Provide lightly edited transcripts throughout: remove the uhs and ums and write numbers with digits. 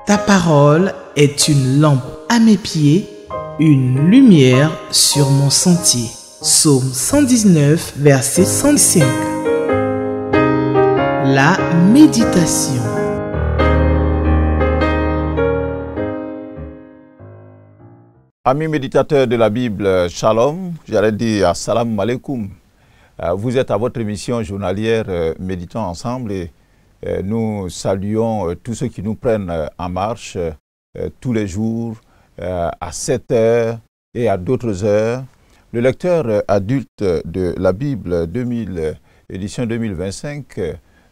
Ta parole est une lampe à mes pieds, une lumière sur mon sentier. Psaume 119, verset 105. La méditation. Amis méditateurs de la Bible, Shalom, j'allais dire Assalamu alaikum. Vous êtes à votre émission journalière Méditons ensemble et nous saluons tous ceux qui nous prennent en marche tous les jours à 7 heures et à d'autres heures. Le lecteur adulte de la Bible 2000, édition 2025,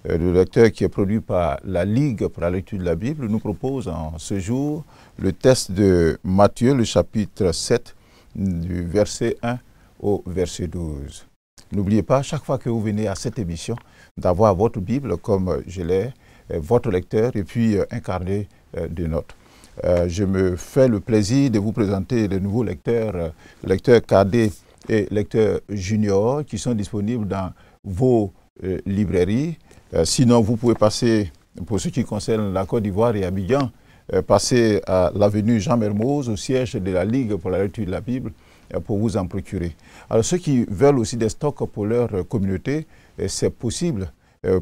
le lecteur qui est produit par la Ligue pour la lecture de la Bible, nous propose en ce jour le texte de Matthieu, le chapitre 7, du verset 1 au verset 12. N'oubliez pas, chaque fois que vous venez à cette émission, d'avoir votre Bible comme je l'ai, votre lecteur, et puis un carnet de notes. Je me fais le plaisir de vous présenter les nouveaux lecteurs, lecteurs cadet et lecteurs juniors, qui sont disponibles dans vos librairies. Sinon, vous pouvez passer, pour ce qui concerne la Côte d'Ivoire et Abidjan, passer à l'avenue Jean Mermoz, au siège de la Ligue pour la lecture de la Bible, pour vous en procurer. Alors, ceux qui veulent aussi des stocks pour leur communauté, c'est possible.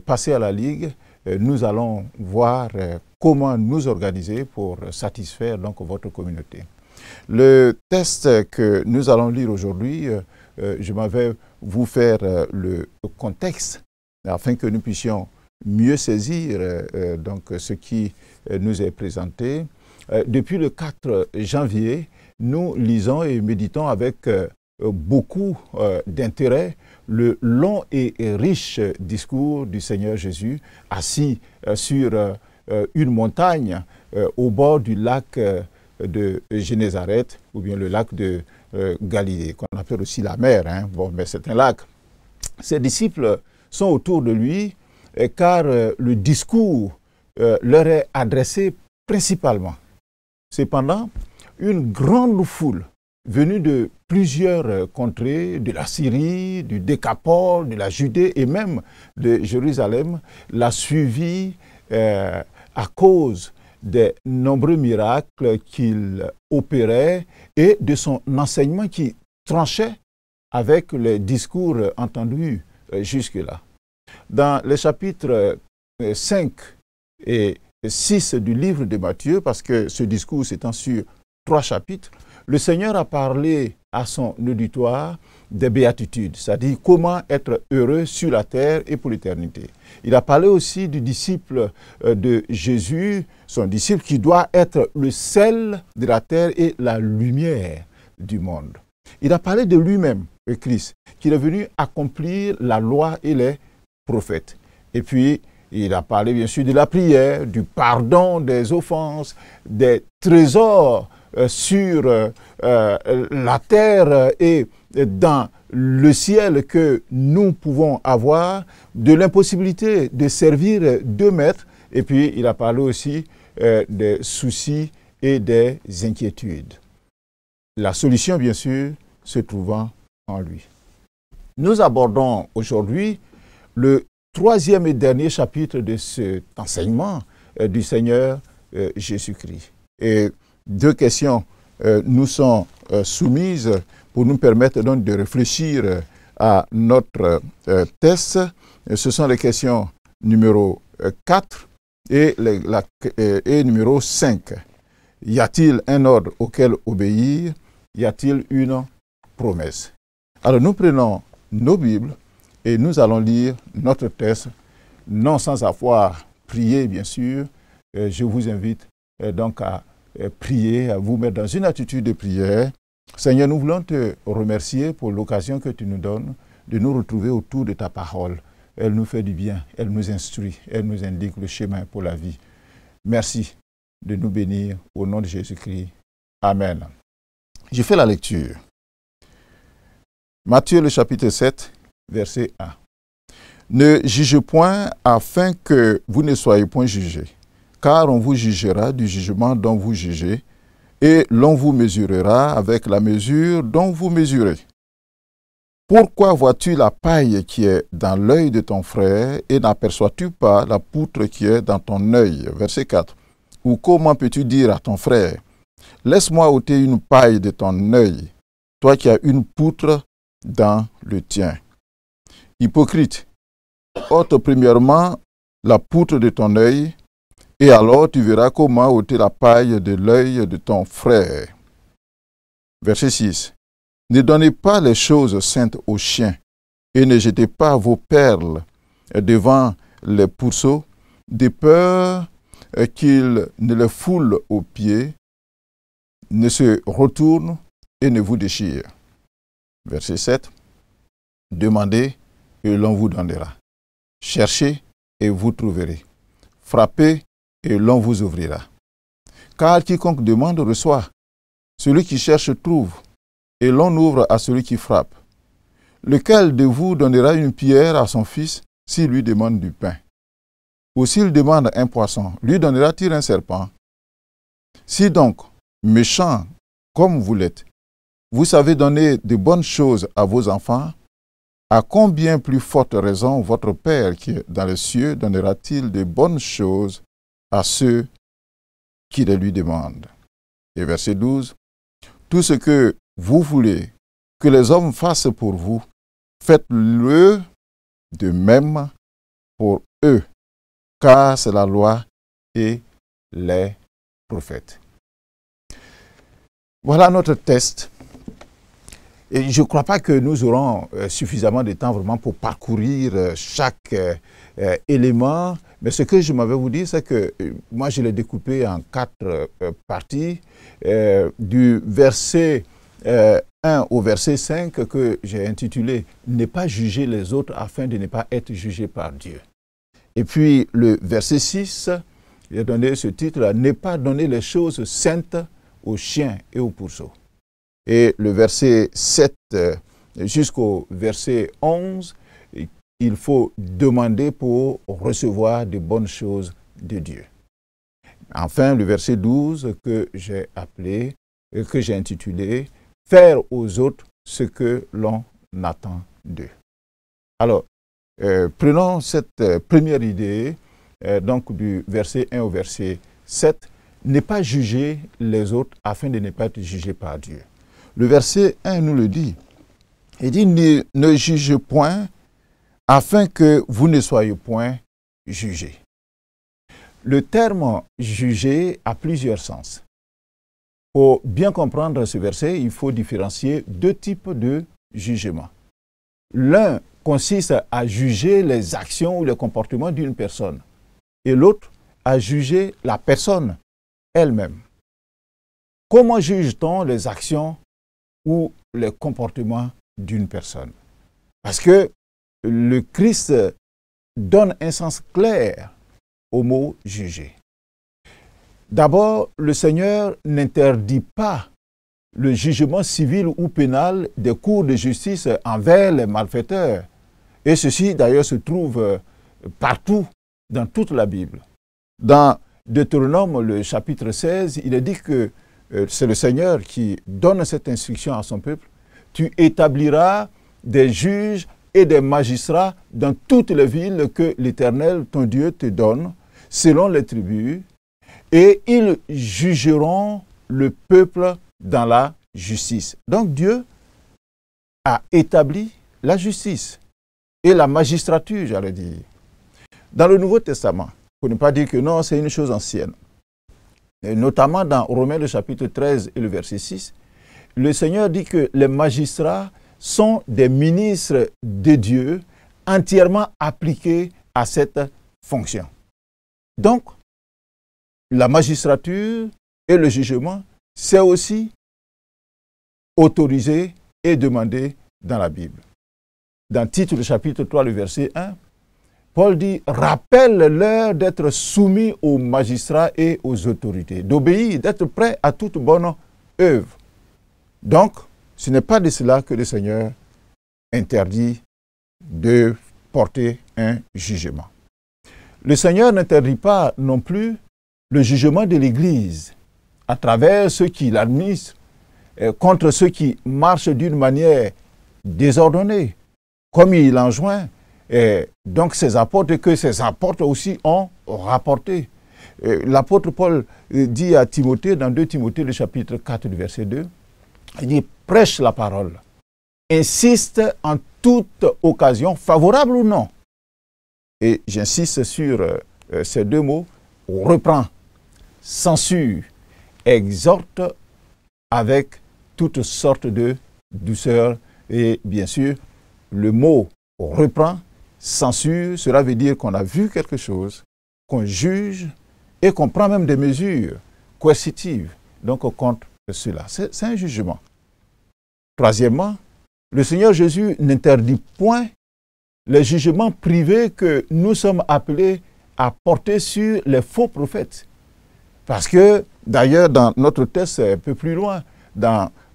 Passez à la Ligue, nous allons voir comment nous organiser pour satisfaire donc votre communauté. Le texte que nous allons lire aujourd'hui, je m'en vais vous faire le contexte afin que nous puissions mieux saisir donc ce qui nous est présenté. Depuis le 4 janvier, nous lisons et méditons avec beaucoup d'intérêt le long et riche discours du Seigneur Jésus, assis sur une montagne au bord du lac de Génézareth, ou bien le lac de Galilée, qu'on appelle aussi la mer. Bon, mais c'est un lac. Ses disciples sont autour de lui, car le discours leur est adressé principalement. Cependant, une grande foule venue de plusieurs contrées, de la Syrie, du Décapole, de la Judée et même de Jérusalem, l'a suivi à cause des nombreux miracles qu'il opérait et de son enseignement qui tranchait avec les discours entendus jusque-là. Dans les chapitres 5 et 6 du livre de Matthieu, parce que ce discours s'étend sur 3 chapitres, le Seigneur a parlé à son auditoire des béatitudes, c'est-à-dire comment être heureux sur la terre et pour l'éternité. Il a parlé aussi du disciple de Jésus, son disciple qui doit être le sel de la terre et la lumière du monde. Il a parlé de lui-même, le Christ, qui est venu accomplir la loi et les prophètes. Et puis, il a parlé bien sûr de la prière, du pardon des offenses, des trésors sur la terre et dans le ciel que nous pouvons avoir, de l'impossibilité de servir 2 maîtres. Et puis, il a parlé aussi des soucis et des inquiétudes. La solution, bien sûr, se trouvant en lui. Nous abordons aujourd'hui le 3e et dernier chapitre de cet enseignement du Seigneur Jésus-Christ. Et 2 questions nous sont soumises pour nous permettre donc de réfléchir à notre texte. Ce sont les questions numéro 4 et numéro 5. Y a-t-il un ordre auquel obéir? Y a-t-il une promesse? Alors nous prenons nos Bibles et nous allons lire notre texte, non sans avoir prié, bien sûr. Je vous invite donc à prier, à vous mettre dans une attitude de prière. Seigneur, nous voulons te remercier pour l'occasion que tu nous donnes de nous retrouver autour de ta parole. Elle nous fait du bien, elle nous instruit, elle nous indique le chemin pour la vie. Merci de nous bénir au nom de Jésus-Christ. Amen. Je fais la lecture. Matthieu, le chapitre 7, verset 1. Ne jugez point afin que vous ne soyez point jugés, car on vous jugera du jugement dont vous jugez, et l'on vous mesurera avec la mesure dont vous mesurez. Pourquoi vois-tu la paille qui est dans l'œil de ton frère et n'aperçois-tu pas la poutre qui est dans ton œil? Verset 4. Ou comment peux-tu dire à ton frère, laisse-moi ôter une paille de ton œil, toi qui as une poutre dans le tien. Hypocrite, ôte premièrement la poutre de ton œil, et alors tu verras comment ôter la paille de l'œil de ton frère. Verset 6. Ne donnez pas les choses saintes aux chiens, et ne jetez pas vos perles devant les pourceaux, de peur qu'ils ne les foulent aux pieds, ne se retournent et ne vous déchirent. Verset 7. Demandez et l'on vous donnera. Cherchez et vous trouverez. Frappez et l'on vous ouvrira. Car quiconque demande reçoit. Celui qui cherche trouve. Et l'on ouvre à celui qui frappe. Lequel de vous donnera une pierre à son fils s'il lui demande du pain? Ou s'il demande un poisson, lui donnera-t-il un serpent? Si donc, méchant comme vous l'êtes, vous savez donner de bonnes choses à vos enfants, à combien plus forte raison votre Père qui est dans les cieux donnera-t-il de bonnes choses à ceux qui les lui demandent? Et verset 12, tout ce que vous voulez que les hommes fassent pour vous, faites-le de même pour eux, car c'est la loi et les prophètes. Voilà notre test. Et je ne crois pas que nous aurons suffisamment de temps vraiment pour parcourir chaque élément. Mais ce que je m'avais vous dire, c'est que moi, je l'ai découpé en 4 parties. Du verset 1 au verset 5 que j'ai intitulé « Ne pas juger les autres afin de ne pas être jugé par Dieu ». Et puis le verset 6, j'ai donné ce titre « Ne pas donner les choses saintes aux chiens et aux pourceaux ». Et le verset 7 jusqu'au verset 11, il faut demander pour recevoir de bonnes choses de Dieu. Enfin, le verset 12 que j'ai appelé, que j'ai intitulé « Faire aux autres ce que l'on attend d'eux ». Alors, prenons cette première idée, donc du verset 1 au verset 7, « Ne pas juger les autres afin de ne pas être jugé par Dieu ». Le verset 1 nous le dit. Il dit, ne jugez point afin que vous ne soyez point jugés. Le terme juger a plusieurs sens. Pour bien comprendre ce verset, il faut différencier 2 types de jugement. L'un consiste à juger les actions ou les comportements d'une personne et l'autre à juger la personne elle-même. Comment juge-t-on les actions ou les comportements d'une personne? Parce que le Christ donne un sens clair au mot « juger ». D'abord, le Seigneur n'interdit pas le jugement civil ou pénal des cours de justice envers les malfaiteurs. Et ceci, d'ailleurs, se trouve partout dans toute la Bible. Dans Deutéronome, le chapitre 16, il est dit que c'est le Seigneur qui donne cette instruction à son peuple. Tu établiras des juges et des magistrats dans toutes les villes que l'Éternel, ton Dieu, te donne, selon les tribus, et ils jugeront le peuple dans la justice. Donc Dieu a établi la justice et la magistrature, j'allais dire. Dans le Nouveau Testament, pour ne pas dire que non, c'est une chose ancienne, et notamment dans Romains le chapitre 13 et le verset 6, le Seigneur dit que les magistrats sont des ministres de Dieu entièrement appliqués à cette fonction. Donc, la magistrature et le jugement, c'est aussi autorisé et demandé dans la Bible. Dans Tite, le chapitre 3, le verset 1, Paul dit « Rappelle-leur d'être soumis aux magistrats et aux autorités, d'obéir, d'être prêts à toute bonne œuvre. » Donc, ce n'est pas de cela que le Seigneur interdit de porter un jugement. Le Seigneur n'interdit pas non plus le jugement de l'Église à travers ceux qui l'administrent contre ceux qui marchent d'une manière désordonnée, comme il enjoint donc ces apôtres, que ces apôtres aussi ont rapporté. L'apôtre Paul dit à Timothée, dans 2 Timothée, le chapitre 4, le verset 2, il dit, prêche la parole, insiste en toute occasion, favorable ou non. Et j'insiste sur ces deux mots, reprend, censure, exhorte avec toutes sortes de douceur. Et bien sûr, le mot reprend, censure, cela veut dire qu'on a vu quelque chose, qu'on juge et qu'on prend même des mesures coercitives. Donc contre cela. C'est un jugement. Troisièmement, le Seigneur Jésus n'interdit point les jugements privés que nous sommes appelés à porter sur les faux prophètes. Parce que, d'ailleurs, dans notre texte, un peu plus loin,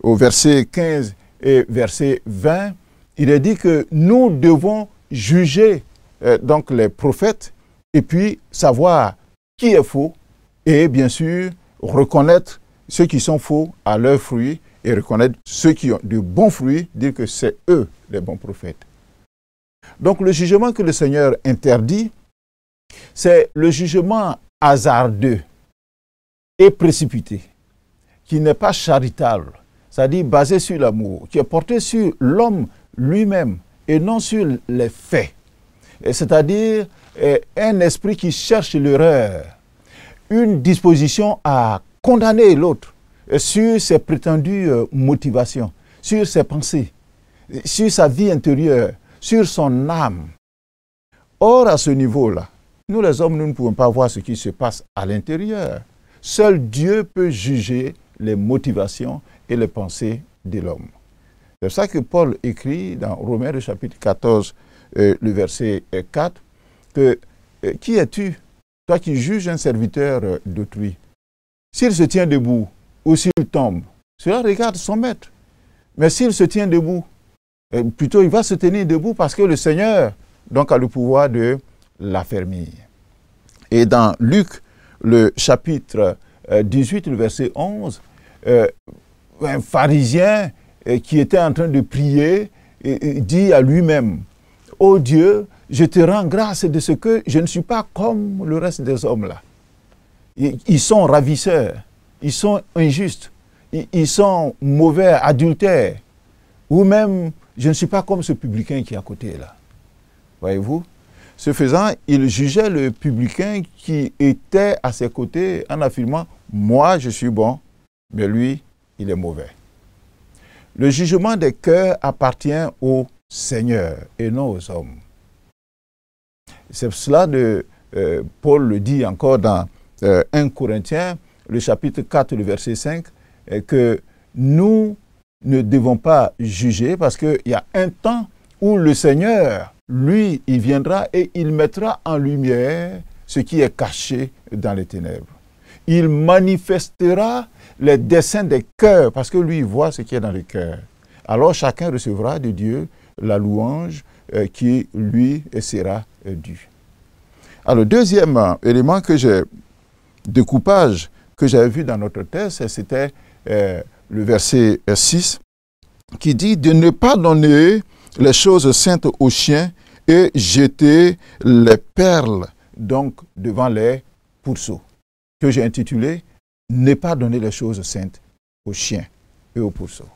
au verset 15 et verset 20, il est dit que nous devons juger donc les prophètes et puis savoir qui est faux et bien sûr reconnaître ceux qui sont faux à leurs fruits et reconnaître ceux qui ont de bons fruits, dire que c'est eux les bons prophètes. Donc le jugement que le Seigneur interdit, c'est le jugement hasardeux et précipité, qui n'est pas charitable, c'est-à-dire basé sur l'amour, qui est porté sur l'homme lui-même et non sur les faits. C'est-à-dire un esprit qui cherche l'erreur, une disposition à condamner l'autre sur ses prétendues motivations, sur ses pensées, sur sa vie intérieure, sur son âme. Or, à ce niveau-là, nous les hommes, nous ne pouvons pas voir ce qui se passe à l'intérieur. Seul Dieu peut juger les motivations et les pensées de l'homme. C'est ça que Paul écrit dans Romains, le chapitre 14, le verset 4, que « Qui es-tu, toi qui juges un serviteur d'autrui? S'il se tient debout ou s'il tombe, cela regarde son maître. Mais s'il se tient debout, plutôt il va se tenir debout parce que le Seigneur donc, a le pouvoir de l'affermir. » Et dans Luc, le chapitre 18, le verset 11, un pharisien qui était en train de prier dit à lui-même, « Ô Dieu, je te rends grâce de ce que je ne suis pas comme le reste des hommes là. Ils sont ravisseurs, ils sont injustes, ils sont mauvais, adultères, ou même je ne suis pas comme ce publicain qui est à côté là. » Voyez-vous? Ce faisant, il jugeait le publicain qui était à ses côtés en affirmant « Moi, je suis bon, mais lui, il est mauvais. » Le jugement des cœurs appartient au Seigneur et non aux hommes. C'est cela que Paul le dit encore dans 1 Corinthiens, le chapitre 4, le verset 5, que nous ne devons pas juger parce qu'il y a un temps où le Seigneur, lui, il viendra et il mettra en lumière ce qui est caché dans les ténèbres. Il manifestera les desseins des cœurs, parce que lui, il voit ce qui est dans les cœurs. Alors chacun recevra de Dieu la louange qui lui sera due. Alors, le deuxième élément découpage que j'avais vu dans notre texte, c'était le verset 6, qui dit de ne pas donner les choses saintes aux chiens et jeter les perles donc devant les pourceaux, que j'ai intitulé « Ne pas donner les choses saintes aux chiens et aux pourceaux ».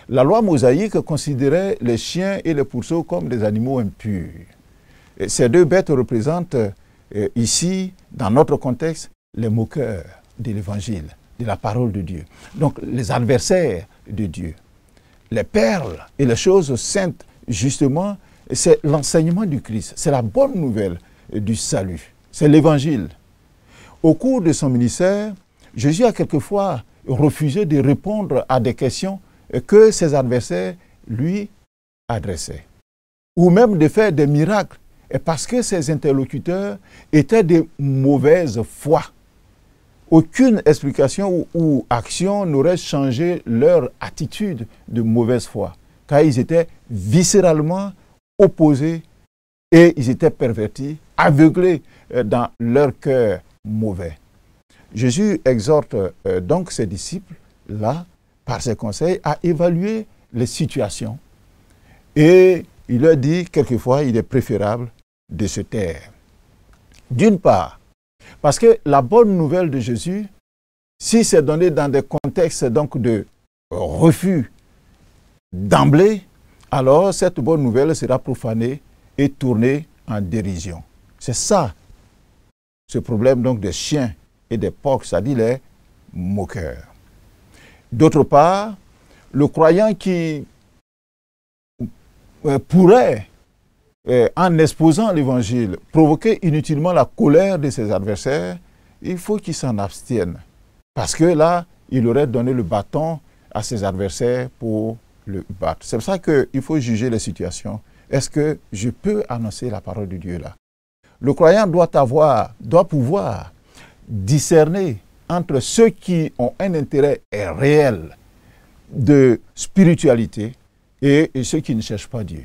La loi mosaïque considérait les chiens et les pourceaux comme des animaux impurs. Et ces deux bêtes représentent ici, dans notre contexte, les moqueurs de l'évangile, de la parole de Dieu. Donc les adversaires de Dieu. Les perles et les choses saintes, justement, c'est l'enseignement du Christ. C'est la bonne nouvelle du salut. C'est l'évangile. Au cours de son ministère, Jésus a quelquefois refusé de répondre à des questions que ses adversaires lui adressaient. Ou même de faire des miracles, parce que ses interlocuteurs étaient de mauvaise foi. Aucune explication ou action n'aurait changé leur attitude de mauvaise foi, car ils étaient viscéralement opposés et ils étaient pervertis, aveuglés dans leur cœur mauvais. Jésus exhorte donc ses disciples, là, par ses conseils, à évaluer les situations. Et il leur dit, quelquefois, il est préférable de se taire. D'une part, Parce que la bonne nouvelle de Jésus, si c'est donné dans des contextes donc de refus d'emblée, alors cette bonne nouvelle sera profanée et tournée en dérision. C'est ça, ce problème donc des chiens et des porcs, c'est-à-dire les moqueurs. D'autre part, le croyant qui pourrait, en exposant l'évangile, provoquer inutilement la colère de ses adversaires, il faut qu'il s'en abstienne. Parce que là, il aurait donné le bâton à ses adversaires pour le battre. C'est pour ça qu'il faut juger les situations. Est-ce que je peux annoncer la parole de Dieu là? Le croyant doit pouvoir discerner entre ceux qui ont un intérêt réel de spiritualité et ceux qui ne cherchent pas Dieu.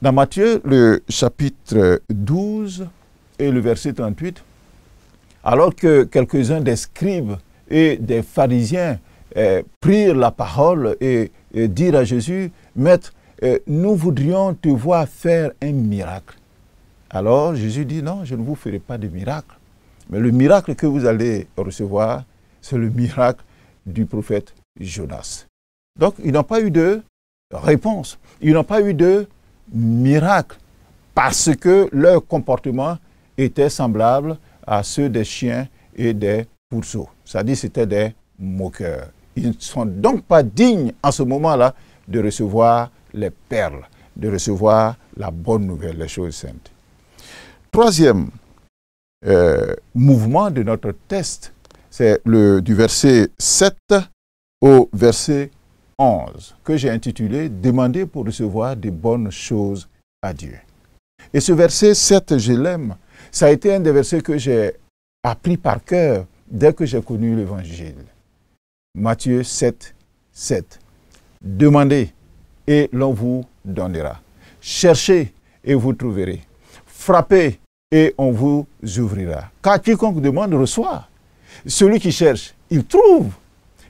Dans Matthieu, le chapitre 12 et le verset 38, alors que quelques-uns des scribes et des pharisiens prirent la parole et dirent à Jésus, « Maître, nous voudrions te voir faire un miracle. » Alors Jésus dit, « Non, je ne vous ferai pas de miracle. Mais le miracle que vous allez recevoir, c'est le miracle du prophète Jonas. » Donc, ils n'ont pas eu de réponse. Ils n'ont pas eu de miracle parce que leur comportement était semblable à ceux des chiens et des pourceaux. C'est-à-dire que c'était des moqueurs. Ils ne sont donc pas dignes en ce moment-là de recevoir les perles, de recevoir la bonne nouvelle, les choses saintes. Troisième mouvement de notre test, c'est du verset 7 au verset 11, que j'ai intitulé « Demander pour recevoir de bonnes choses à Dieu ». Et ce verset 7, je l'aime. Ça a été un des versets que j'ai appris par cœur dès que j'ai connu l'Évangile. Matthieu 7, 7. « Demandez et l'on vous donnera. Cherchez et vous trouverez. Frappez et on vous ouvrira. Car quiconque demande reçoit. Celui qui cherche, il trouve.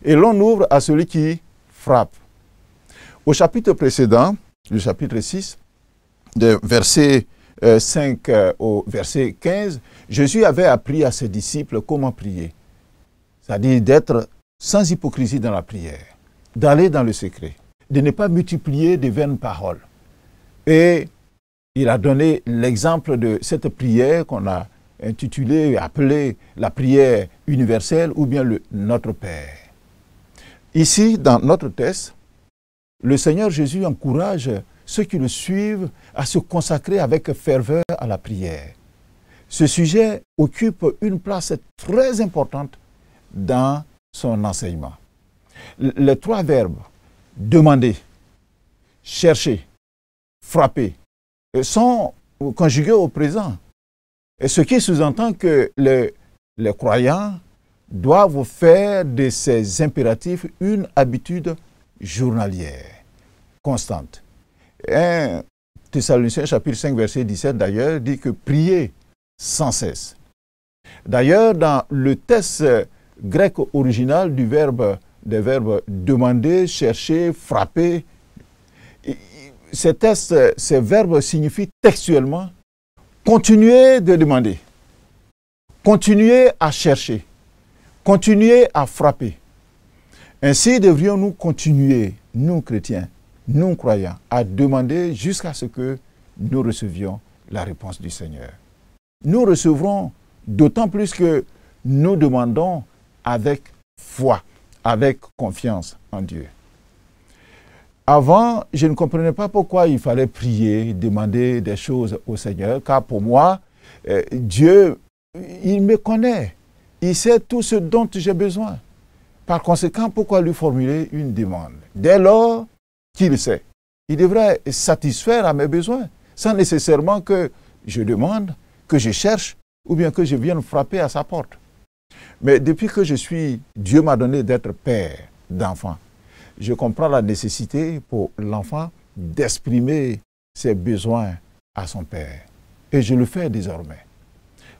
Et l'on ouvre à celui qui frappe. » Au chapitre précédent, le chapitre 6, de verset 5 au verset 15, Jésus avait appris à ses disciples comment prier. C'est-à-dire d'être sans hypocrisie dans la prière, d'aller dans le secret, de ne pas multiplier de vaines paroles. Et il a donné l'exemple de cette prière qu'on a intitulée, appelée la prière universelle ou bien le Notre Père. Ici, dans notre texte, le Seigneur Jésus encourage ceux qui le suivent à se consacrer avec ferveur à la prière. Ce sujet occupe une place très importante dans son enseignement. Les trois verbes, demander, chercher, frapper, sont conjugués au présent. Et ce qui sous-entend que les croyants doivent faire de ces impératifs une habitude journalière, constante. 1 Thessaloniciens chapitre 5 verset 17 d'ailleurs dit que prier sans cesse. D'ailleurs dans le texte grec original des verbes demander, chercher, frapper, ces verbes signifient textuellement continuer de demander, continuer à chercher, continuer à frapper. Ainsi devrions-nous continuer, nous chrétiens, nous croyants, à demander jusqu'à ce que nous recevions la réponse du Seigneur. Nous recevrons d'autant plus que nous demandons avec foi, avec confiance en Dieu. Avant, je ne comprenais pas pourquoi il fallait prier, demander des choses au Seigneur, car pour moi, Dieu, il me connaît. Il sait tout ce dont j'ai besoin. Par conséquent, pourquoi lui formuler une demande? Dès lors qu'il sait, il devrait satisfaire à mes besoins, sans nécessairement que je demande, que je cherche, ou bien que je vienne frapper à sa porte. Mais depuis que Dieu m'a donné d'être père d'enfants, je comprends la nécessité pour l'enfant d'exprimer ses besoins à son Père. Et je le fais désormais.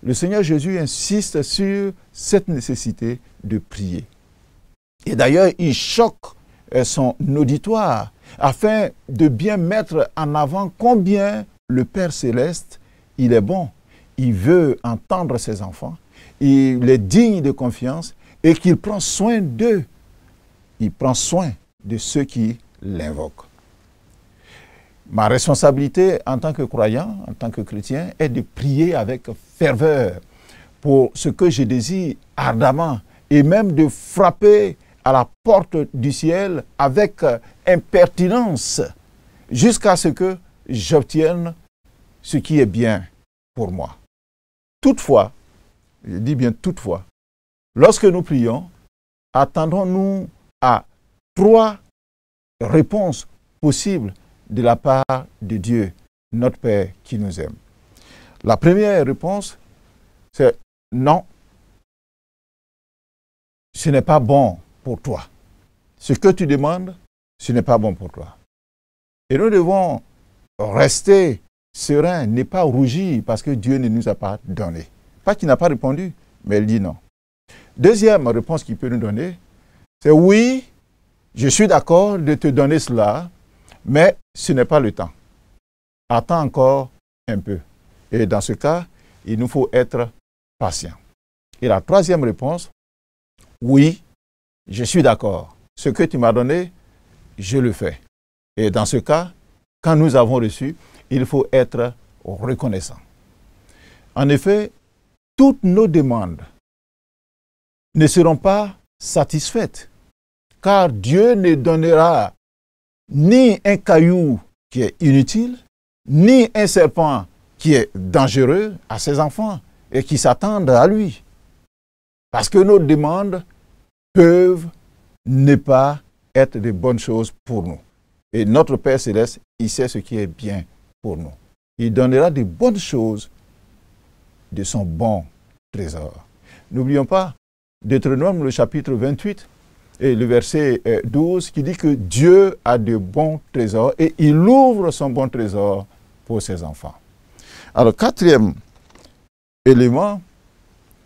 Le Seigneur Jésus insiste sur cette nécessité de prier. Et d'ailleurs, il choque son auditoire afin de bien mettre en avant combien le Père Céleste, il est bon, il veut entendre ses enfants, il est digne de confiance et qu'il prend soin d'eux. Il prend soin de ceux qui l'invoquent. Ma responsabilité en tant que croyant, en tant que chrétien, est de prier avec ferveur pour ce que je désire ardemment et même de frapper à la porte du ciel avec impertinence jusqu'à ce que j'obtienne ce qui est bien pour moi. Toutefois, je dis bien toutefois, lorsque nous prions, attendons-nous à 3 réponses possibles de la part de Dieu, notre Père qui nous aime. La première réponse, c'est non, ce n'est pas bon pour toi. Ce que tu demandes, ce n'est pas bon pour toi. Et nous devons rester sereins, ne pas rougir parce que Dieu ne nous a pas donné. Pas qu'il n'a pas répondu, mais il dit non. Deuxième réponse qu'il peut nous donner, c'est oui, je suis d'accord de te donner cela, mais ce n'est pas le temps. Attends encore un peu. Et dans ce cas, il nous faut être patient. Et la troisième réponse, oui, je suis d'accord. Ce que tu m'as donné, je le fais. Et dans ce cas, quand nous avons reçu, il faut être reconnaissant. En effet, toutes nos demandes ne seront pas satisfaites, car Dieu ne donnera ni un caillou qui est inutile, ni un serpent qui est dangereux à ses enfants et qui s'attendent à lui. Parce que nos demandes peuvent ne pas être de bonnes choses pour nous. Et notre Père Céleste, il sait ce qui est bien pour nous. Il donnera de bonnes choses de son bon trésor. N'oublions pas Deutéronome, le chapitre 28, et le verset 12, qui dit que Dieu a de bons trésors et il ouvre son bon trésor pour ses enfants. Alors, quatrième élément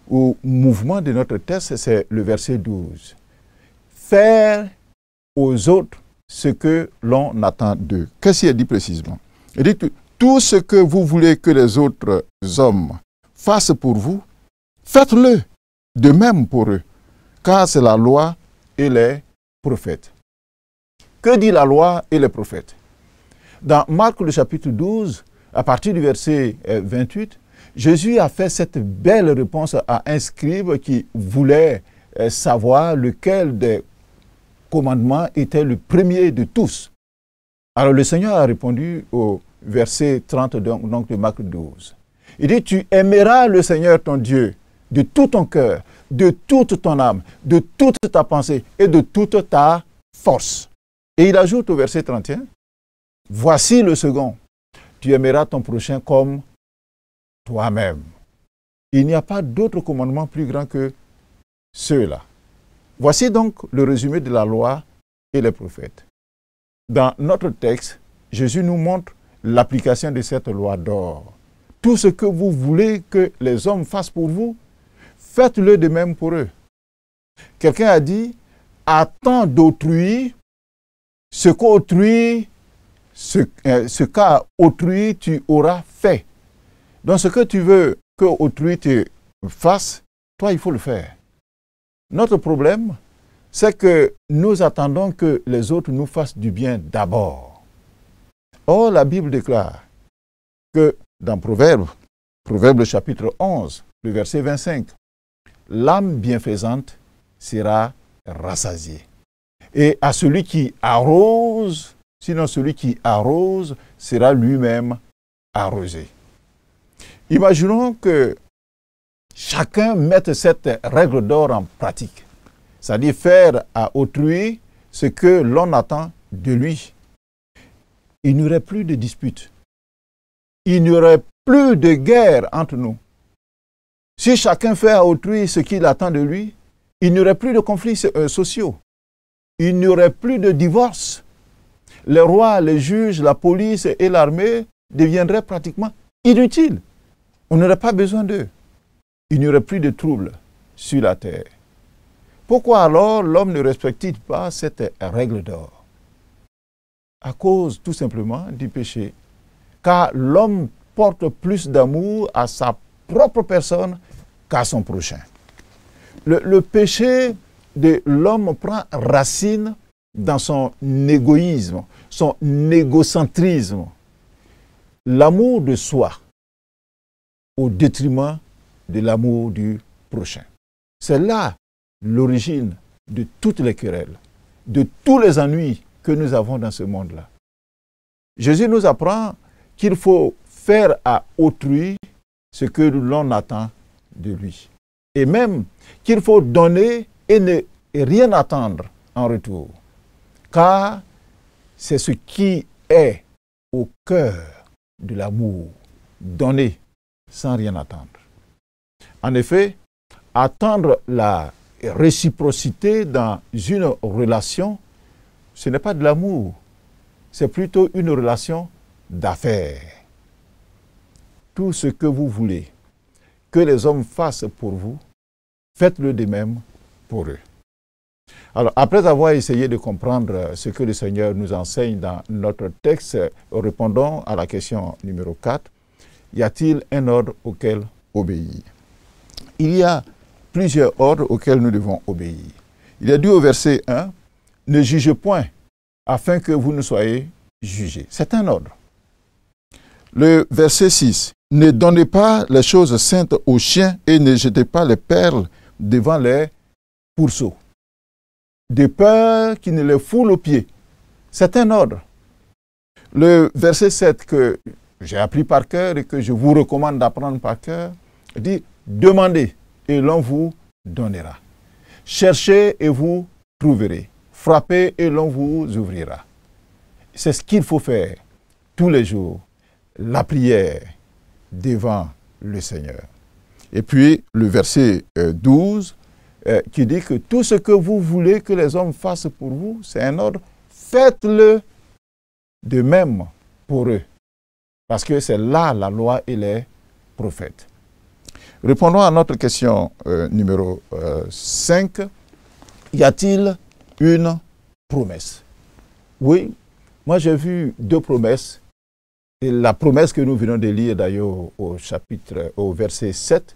ou mouvement de notre texte, c'est le verset 12. Faire aux autres ce que l'on attend d'eux. Qu'est-ce qu'il dit précisément? Il dit tout ce que vous voulez que les autres hommes fassent pour vous, faites-le de même pour eux, car c'est la loi et les prophètes. Que dit la loi et les prophètes? Dans Marc le chapitre 12, à partir du verset 28, Jésus a fait cette belle réponse à un scribe qui voulait savoir lequel des commandements était le premier de tous. Alors le Seigneur a répondu au verset 30 donc de Marc 12. Il dit, tu aimeras le Seigneur ton Dieu de tout ton cœur, de toute ton âme, de toute ta pensée et de toute ta force. Et il ajoute au verset 31, voici le second, tu aimeras ton prochain comme toi-même. Il n'y a pas d'autre commandement plus grand que ceux-là. Voici donc le résumé de la loi et les prophètes. Dans notre texte, Jésus nous montre l'application de cette loi d'or. Tout ce que vous voulez que les hommes fassent pour vous, faites-le de même pour eux. Quelqu'un a dit, attends d'autrui ce qu'a autrui tu auras fait. Donc ce que tu veux que autrui te fasse, toi il faut le faire. Notre problème, c'est que nous attendons que les autres nous fassent du bien d'abord. Or, la Bible déclare que dans Proverbe chapitre 11, le verset 25, l'âme bienfaisante sera rassasiée. Et à celui qui arrose, sinon celui qui arrose sera lui-même arrosé. Imaginons que chacun mette cette règle d'or en pratique, c'est-à-dire faire à autrui ce que l'on attend de lui. Il n'y aurait plus de disputes. Il n'y aurait plus de guerre entre nous. Si chacun fait à autrui ce qu'il attend de lui, il n'y aurait plus de conflits sociaux. Il n'y aurait plus de divorce. Les rois, les juges, la police et l'armée deviendraient pratiquement inutiles. On n'aurait pas besoin d'eux. Il n'y aurait plus de troubles sur la terre. Pourquoi alors l'homme ne respecte-t-il pas cette règle d'or? À cause tout simplement du péché. Car l'homme porte plus d'amour à sa propre personne qu'à son prochain. Le péché de l'homme prend racine dans son égoïsme, son égocentrisme, l'amour de soi au détriment de l'amour du prochain. C'est là l'origine de toutes les querelles, de tous les ennuis que nous avons dans ce monde-là. Jésus nous apprend qu'il faut faire à autrui ce que l'on attend de lui. Et même qu'il faut donner et ne rien attendre en retour. Car c'est ce qui est au cœur de l'amour, donner sans rien attendre. En effet, attendre la réciprocité dans une relation, ce n'est pas de l'amour, c'est plutôt une relation d'affaires. Tout ce que vous voulez que les hommes fassent pour vous, faites-le de même pour eux. Alors, après avoir essayé de comprendre ce que le Seigneur nous enseigne dans notre texte, répondons à la question numéro 4. Y a-t-il un ordre auquel obéir? Il y a plusieurs ordres auxquels nous devons obéir. Il est dit au verset 1, « Ne jugez point, afin que vous ne soyez jugés. » C'est un ordre. Le verset 6, « Ne donnez pas les choses saintes aux chiens et ne jetez pas les perles devant les pourceaux. » De peur qu'ils ne les foulent aux pieds. C'est un ordre. Le verset 7 que j'ai appris par cœur et que je vous recommande d'apprendre par cœur, dit « Demandez et l'on vous donnera. Cherchez et vous trouverez. Frappez et l'on vous ouvrira. » C'est ce qu'il faut faire tous les jours. La prière devant le Seigneur. Et puis le verset 12 qui dit que tout ce que vous voulez que les hommes fassent pour vous, c'est un ordre, faites-le de même pour eux. Parce que c'est là la loi et les prophètes. Répondons à notre question numéro 5. Y a-t-il une promesse? Oui, moi j'ai vu deux promesses. Et la promesse que nous venons de lire d'ailleurs au verset 7,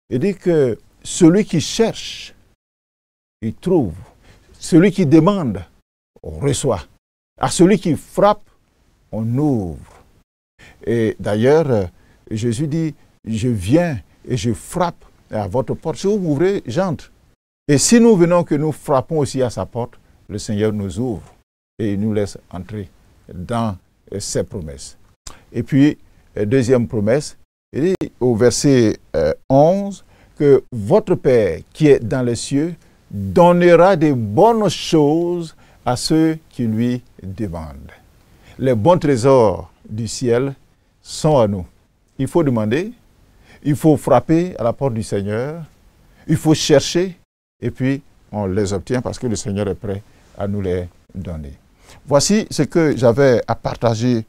il dit que celui qui cherche, il trouve. Celui qui demande, on reçoit. À celui qui frappe, on ouvre. Et d'ailleurs, Jésus dit, je viens et je frappe à votre porte. Si vous m'ouvrez, j'entre. Et si nous venons que nous frappons aussi à sa porte, le Seigneur nous ouvre et il nous laisse entrer dans ses promesses. Et puis, deuxième promesse, il dit au verset 11 que votre Père qui est dans les cieux donnera des bonnes choses à ceux qui lui demandent. Les bons trésors du ciel sont à nous. Il faut demander, il faut frapper à la porte du Seigneur, il faut chercher et puis on les obtient parce que le Seigneur est prêt à nous les donner. Voici ce que j'avais à partager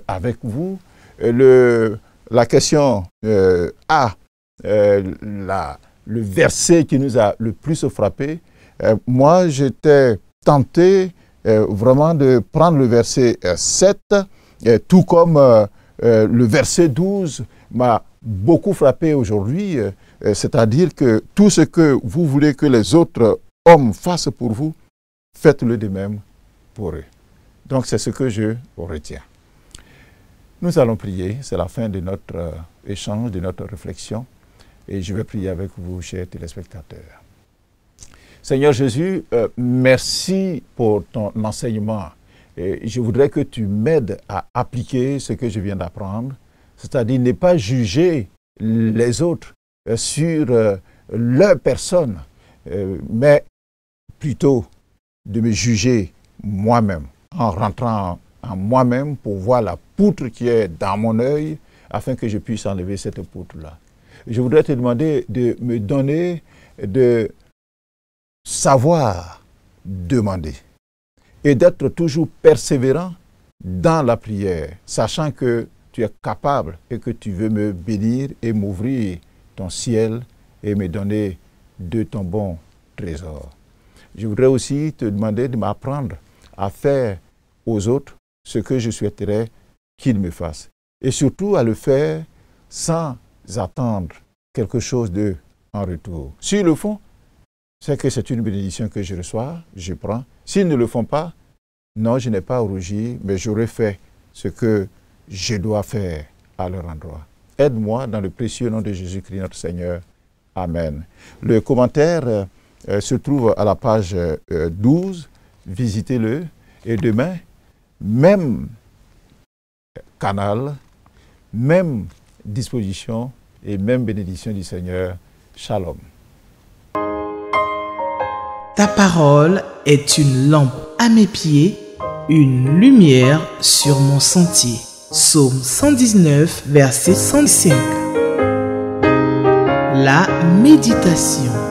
avec vous. La question A, le verset qui nous a le plus frappé. Moi, j'étais tenté vraiment de prendre le verset 7, tout comme le verset 12 m'a beaucoup frappé aujourd'hui, c'est-à-dire que tout ce que vous voulez que les autres hommes fassent pour vous, faites-le de même pour eux. Donc, c'est ce que je retiens. Nous allons prier, c'est la fin de notre échange, de notre réflexion, et je vais prier avec vous, chers téléspectateurs. Seigneur Jésus, merci pour ton enseignement. Et je voudrais que tu m'aides à appliquer ce que je viens d'apprendre, c'est-à-dire ne pas juger les autres sur leur personne, mais plutôt de me juger moi-même, en rentrant en moi-même pour voir la poutre qui est dans mon œil, afin que je puisse enlever cette poutre-là. Je voudrais te demander de me donner de savoir demander et d'être toujours persévérant dans la prière, sachant que tu es capable et que tu veux me bénir et m'ouvrir ton ciel et me donner de ton bon trésor. Je voudrais aussi te demander de m'apprendre à faire aux autres ce que je souhaiterais qu'ils me fassent. Et surtout à le faire sans attendre quelque chose d'eux en retour. S'ils le font, c'est que c'est une bénédiction que je reçois, je prends. S'ils ne le font pas, non, je n'ai pas à rougir, mais j'aurais fait ce que je dois faire à leur endroit. Aide-moi dans le précieux nom de Jésus-Christ notre Seigneur. Amen. Le commentaire se trouve à la page 12. Visitez-le. Et demain, même canal, même disposition et même bénédiction du Seigneur. Shalom. Ta parole est une lampe à mes pieds, une lumière sur mon sentier. Psaume 119, verset 105. La méditation.